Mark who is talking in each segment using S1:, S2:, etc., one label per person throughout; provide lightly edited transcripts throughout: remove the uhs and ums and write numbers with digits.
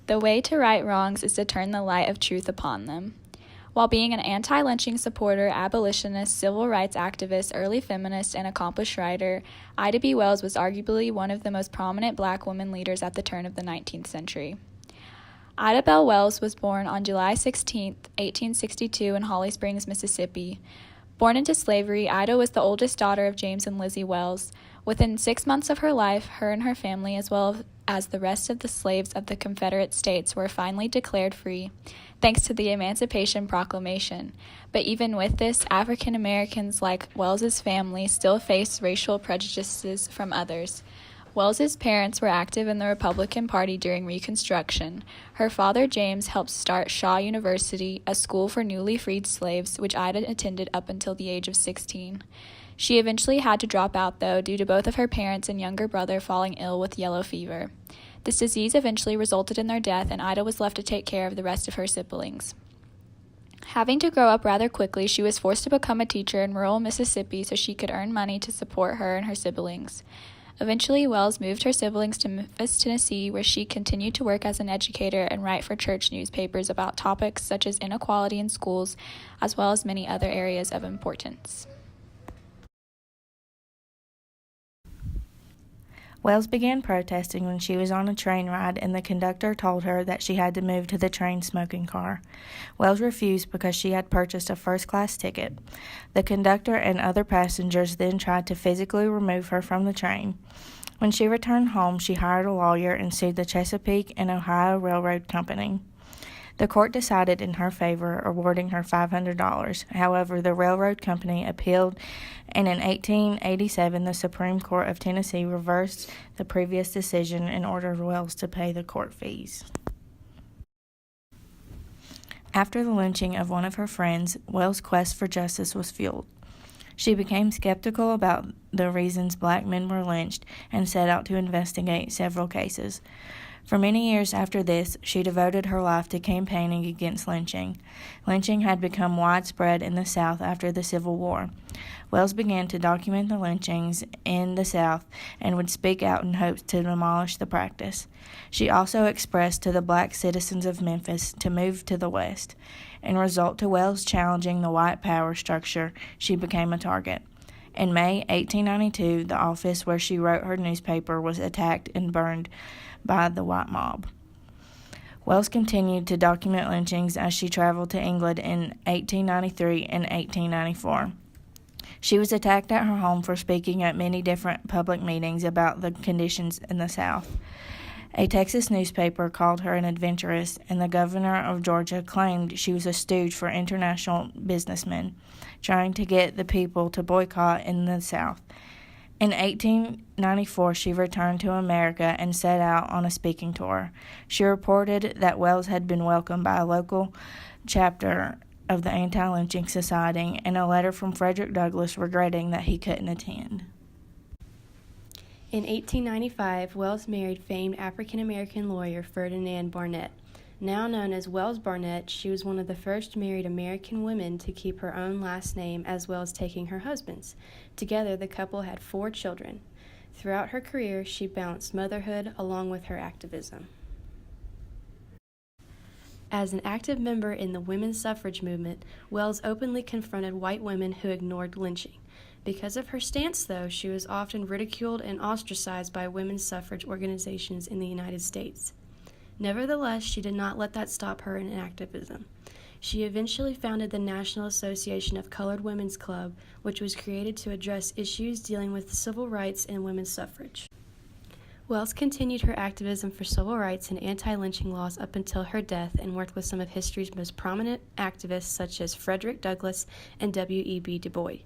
S1: The way to right wrongs is to turn the light of truth upon them. While being an anti-lynching supporter, abolitionist, civil rights activist, early feminist, and accomplished writer, Ida B. Wells was arguably one of the most prominent black women leaders at the turn of the 19th century. Ida Bell Wells was born on July 16, 1862 in Holly Springs, Mississippi. Born into slavery, Ida was the oldest daughter of James and Lizzie Wells. Within 6 months of her life, her and her family, as well as the rest of the slaves of the Confederate States, were finally declared free, thanks to the Emancipation Proclamation. But even with this, African Americans like Wells's family still faced racial prejudices from others. Wells's parents were active in the Republican Party during Reconstruction. Her father, James, helped start Shaw University, a school for newly freed slaves, which Ida attended up until the age of 16. She eventually had to drop out, though, due to both of her parents and younger brother falling ill with yellow fever. This disease eventually resulted in their death, and Ida was left to take care of the rest of her siblings. Having to grow up rather quickly, she was forced to become a teacher in rural Mississippi so she could earn money to support her and her siblings. Eventually, Wells moved her siblings to Memphis, Tennessee, where she continued to work as an educator and write for church newspapers about topics such as inequality in schools, as well as many other areas of importance.
S2: Wells began protesting when she was on a train ride and the conductor told her that she had to move to the train smoking car. Wells refused because she had purchased a first-class ticket. The conductor and other passengers then tried to physically remove her from the train. When she returned home, she hired a lawyer and sued the Chesapeake and Ohio Railroad Company. The court decided in her favor, awarding her $500. However, the railroad company appealed, and in 1887, the Supreme Court of Tennessee reversed the previous decision and ordered Wells to pay the court fees. After the lynching of one of her friends, Wells' quest for justice was fueled. She became skeptical about the reasons black men were lynched and set out to investigate several cases. For many years after this, she devoted her life to campaigning against lynching. Lynching had become widespread in the South after the Civil War. Wells began to document the lynchings in the South and would speak out in hopes to demolish the practice. She also expressed to the black citizens of Memphis to move to the West. In result to Wells challenging the white power structure, she became a target. In May 1892, the office where she wrote her newspaper was attacked and burned by the white mob. Wells continued to document lynchings as she traveled to England in 1893 and 1894. She was attacked at her home for speaking at many different public meetings about the conditions in the South. A Texas newspaper called her an adventuress, and the governor of Georgia claimed she was a stooge for international businessmen, trying to get the people to boycott in the South. In 1894, she returned to America and set out on a speaking tour. She reported that Wells had been welcomed by a local chapter of the Anti-Lynching Society and a letter from Frederick Douglass regretting that he couldn't attend.
S3: In 1895, Wells married famed African-American lawyer Ferdinand Barnett. Now known as Wells Barnett, she was one of the first married American women to keep her own last name as well as taking her husband's. Together, the couple had 4 children. Throughout her career, she balanced motherhood along with her activism. As an active member in the women's suffrage movement, Wells openly confronted white women who ignored lynching. Because of her stance, though, she was often ridiculed and ostracized by women's suffrage organizations in the United States. Nevertheless, she did not let that stop her in activism. She eventually founded the National Association of Colored Women's Club, which was created to address issues dealing with civil rights and women's suffrage. Wells continued her activism for civil rights and anti-lynching laws up until her death and worked with some of history's most prominent activists such as Frederick Douglass and W.E.B. Du Bois.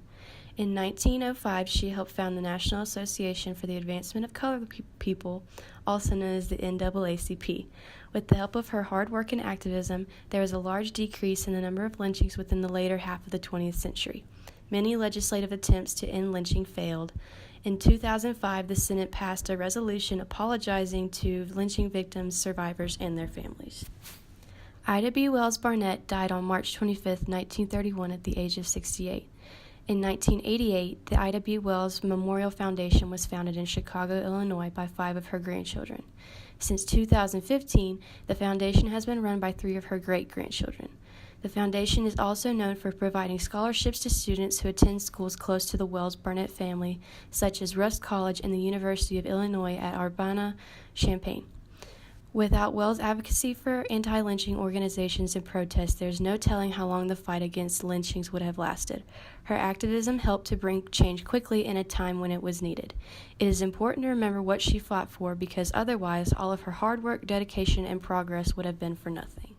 S3: In 1905, she helped found the National Association for the Advancement of Colored People, also known as the NAACP. With the help of her hard work and activism, there was a large decrease in the number of lynchings within the later half of the 20th century. Many legislative attempts to end lynching failed. In 2005, the Senate passed a resolution apologizing to lynching victims, survivors, and their families. Ida B. Wells Barnett died on March 25, 1931 at the age of 68. In 1988, the Ida B. Wells Memorial Foundation was founded in Chicago, Illinois by 5 of her grandchildren. Since 2015, the foundation has been run by 3 of her great-grandchildren. The foundation is also known for providing scholarships to students who attend schools close to the Wells Barnett family, such as Rust College and the University of Illinois at Urbana-Champaign. Without Wells' advocacy for anti-lynching organizations and protests, there's no telling how long the fight against lynchings would have lasted. Her activism helped to bring change quickly in a time when it was needed. It is important to remember what she fought for, because otherwise all of her hard work, dedication, and progress would have been for nothing.